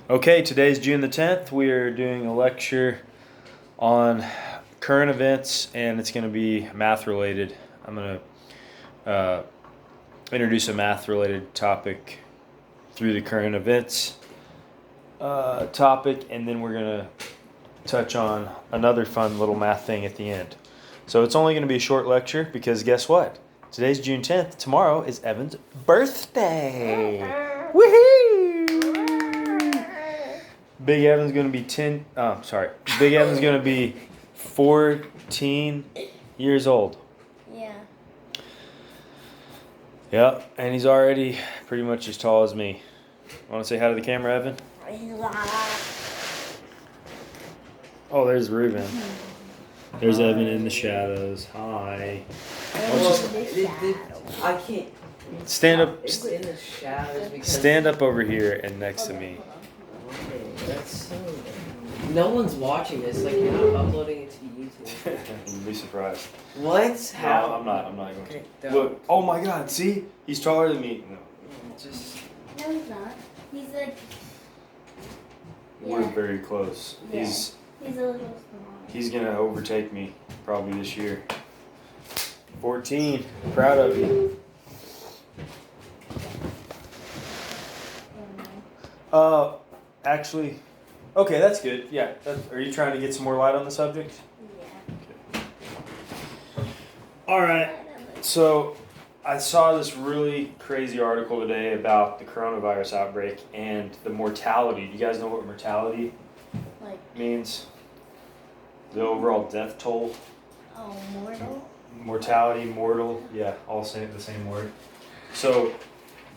Okay, today's June the 10th. We are doing a lecture on current events, and it's going to be math related. I'm going to introduce a math related topic through the current events topic, and then we're going to touch on another fun little math thing at the end. So it's only going to be a short lecture because guess what? Today's June 10th. Tomorrow is Evan's birthday. Woohoo! Big Evan's going to be Big Evan's going to be 14 years old. Yeah. Yep, and he's already pretty much as tall as me. Want to say hi to the camera, Evan? Oh, there's Ruben. There's Evan in the shadows. Hi. I can't. Stand up. It's in the shadows because. Stand up over here and next to me. Okay, that's so. No one's watching this. Like you're not uploading it to YouTube. You'd be surprised. What? How? No, I'm not going Okay, to. don't. Look. Oh my God. See? He's taller than me. No. Just. No, he's not. He's like. We're Yeah. very close. Yeah. He's He's a little small. He's gonna overtake me probably this year. 14. Proud of you. Actually, okay, that's good. Yeah. Are you trying to get some more light on the subject? Yeah. All right. So, I saw this really crazy article today about the coronavirus outbreak and the mortality. Do you guys know what mortality Like, means? The overall death toll. oh, mortal? Mortality, mortal, yeah, all the same word. So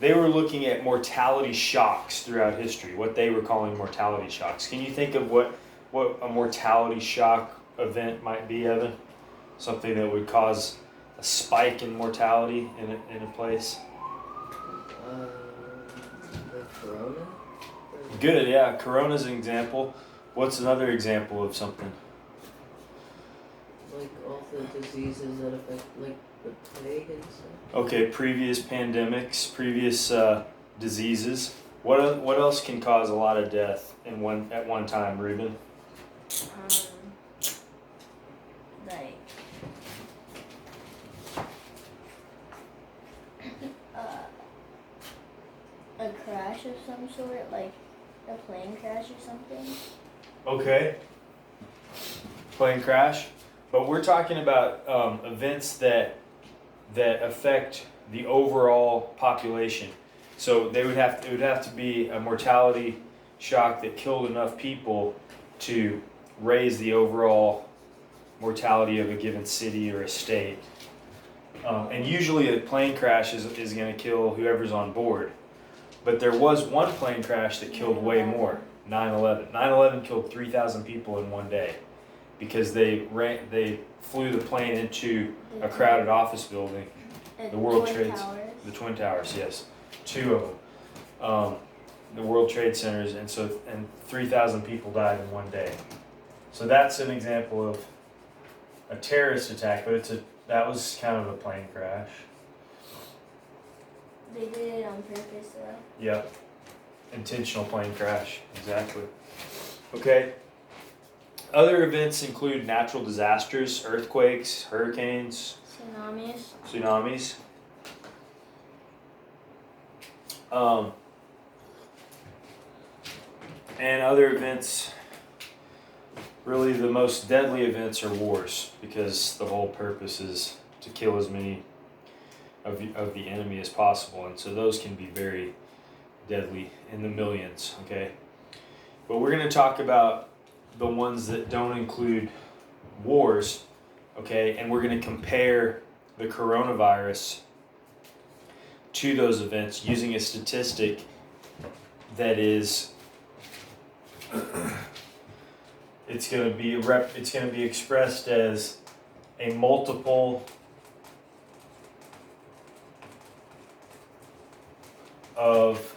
they were looking at mortality shocks throughout history, what they were calling mortality shocks. Can you think of what a mortality shock event might be, Evan? Something that would cause a spike in mortality in a place? The corona? Good, yeah. Corona's an example. What's another example of something? Like all the diseases that affect, like the plague and stuff. Okay, previous pandemics, previous diseases. What else can cause a lot of death at one time, Ruben? Like, a crash of some sort, like a plane crash or something. Okay. Plane crash. But we're talking about events that affect the overall population. So it would have to be a mortality shock that killed enough people to raise the overall mortality of a given city or a state. And usually a plane crash is going to kill whoever's on board. But there was one plane crash that killed way more. 9/11. 9/11 killed 3,000 people in one day because they flew the plane into a crowded office building. The World Trade, the Twin Towers, yes, 2 of them. The World Trade Centers, and 3,000 people died in one day. So that's an example of a terrorist attack, but that was kind of a plane crash. They did it on purpose, though. Yep. Intentional plane crash. Exactly. Okay. Other events include natural disasters, earthquakes, hurricanes, tsunamis. And other events, really the most deadly events are wars, because the whole purpose is to kill as many of the enemy as possible, and so those can be very deadly in the millions, okay? But we're going to talk about the ones that don't include wars, okay? And we're going to compare the coronavirus to those events using a statistic that is it's going to be expressed as a multiple of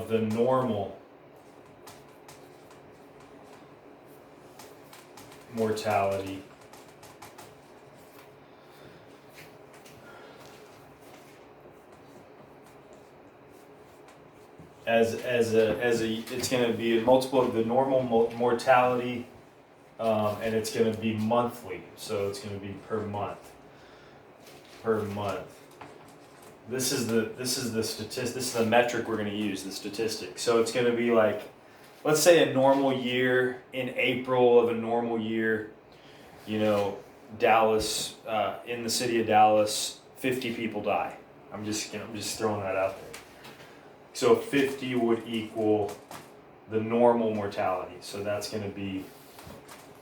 the normal mortality it's going to be a multiple of the normal mortality, and it's going to be monthly. So it's going to be per month. Per month. This is the statistic. This is the metric we're going to use. The statistic. So it's going to be like, let's say a normal year in April of a normal year. You know, Dallas, in the city of Dallas, 50 people die. I'm just throwing that out there. So 50 would equal the normal mortality. So that's going to be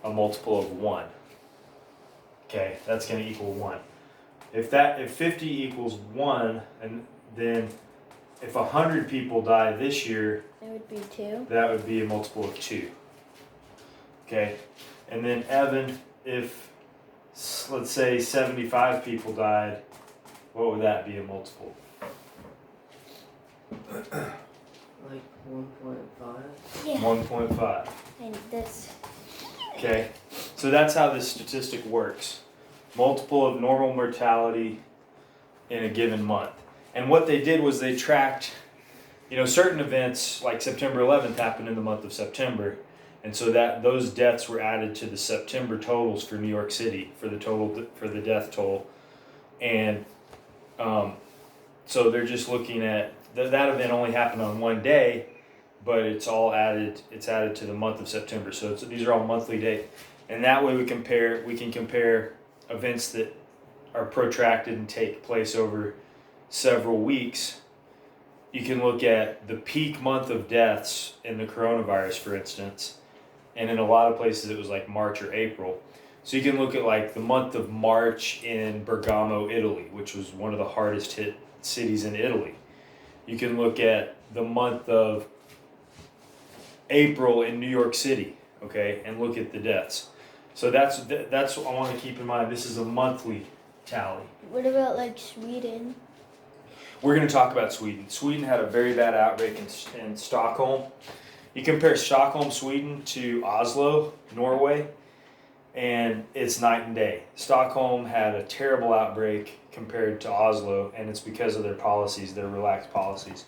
a multiple of 1. Okay, that's going to equal 1. If 50 equals 1, and then if 100 people die this year, It would be 2. that would be a multiple of 2. Okay, and then Evan, if let's say 75 people died, what would that be a multiple? Like 1.5. Yeah. 1.5. And this. Okay, so that's how this statistic works. Multiple of normal mortality in a given month. And what they did was they tracked, you know, certain events like September 11th happened in the month of September. And so that those deaths were added to the September totals for New York City for the death toll. And so they're just looking at that event only happened on one day, but it's added to the month of September. So these are all monthly data. And that way we can compare events that are protracted and take place over several weeks. You can look at the peak month of deaths in the coronavirus, for instance, and in a lot of places it was like March or April. So you can look at like the month of March in Bergamo, Italy, which was one of the hardest hit cities in Italy. You can look at the month of April in New York City, okay, and look at the deaths. So that's what I want to keep in mind. This is a monthly tally. What about like Sweden? We're going to talk about Sweden. Sweden had a very bad outbreak in Stockholm. You compare Stockholm, Sweden to Oslo, Norway, and it's night and day. Stockholm had a terrible outbreak compared to Oslo, and it's because of their policies, their relaxed policies.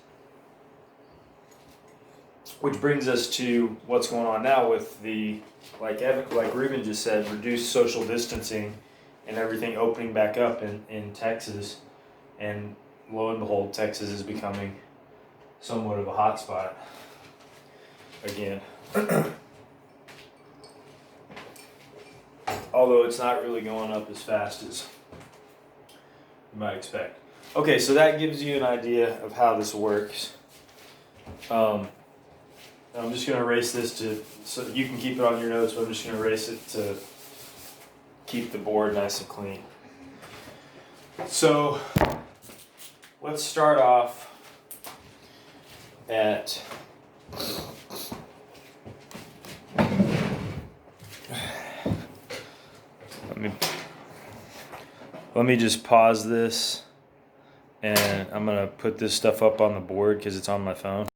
Which brings us to what's going on now with the, like Ruben just said, reduced social distancing and everything opening back up in Texas. And lo and behold, Texas is becoming somewhat of a hot spot again. Although it's not really going up as fast as you might expect. Okay, so that gives you an idea of how this works. I'm just going to erase this so you can keep it on your notes, but I'm just going to erase it to keep the board nice and clean. So let's start off at let me just pause this, and I'm going to put this stuff up on the board because it's on my phone.